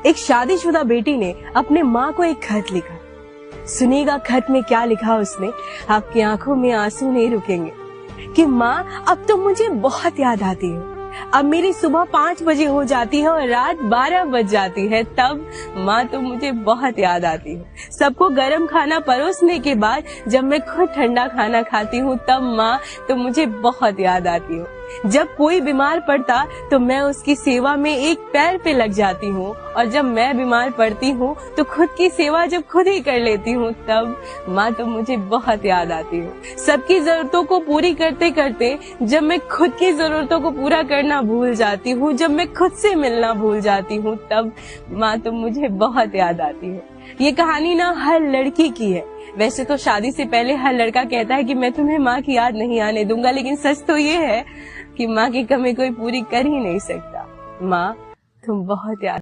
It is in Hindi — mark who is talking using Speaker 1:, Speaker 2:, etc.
Speaker 1: एक शादीशुदा बेटी ने अपने माँ को एक खत लिखा। सुनिएगा खत में क्या लिखा उसने। आपकी आंखों में आंसू नहीं रुकेंगे कि माँ अब तो मुझे बहुत याद आती है। अब मेरी सुबह 5 बजे हो जाती है और रात 12 बज जाती है, तब माँ तो मुझे बहुत याद आती है। सबको गर्म खाना परोसने के बाद जब मैं खुद ठंडा खाना खाती हूँ, तब माँ तो मुझे बहुत याद आती है। जब कोई बीमार पड़ता तो मैं उसकी सेवा में एक पैर पे लग जाती हूँ, और जब मैं बीमार पड़ती हूँ तो खुद की सेवा जब खुद ही कर लेती हूँ, तब माँ तो मुझे बहुत याद आती है। सबकी जरूरतों को पूरी करते करते जब मैं खुद की जरूरतों को पूरा करना भूल जाती हूँ, जब मैं खुद से मिलना भूल जाती हूँ, तब माँ तो मुझे बहुत याद आती है। ये कहानी ना हर लड़की की है। वैसे तो शादी से पहले हर लड़का कहता है कि मैं तुम्हें माँ की याद नहीं आने दूंगा, लेकिन सच तो ये है कि माँ की कमी कोई पूरी कर ही नहीं सकता। माँ तुम बहुत याद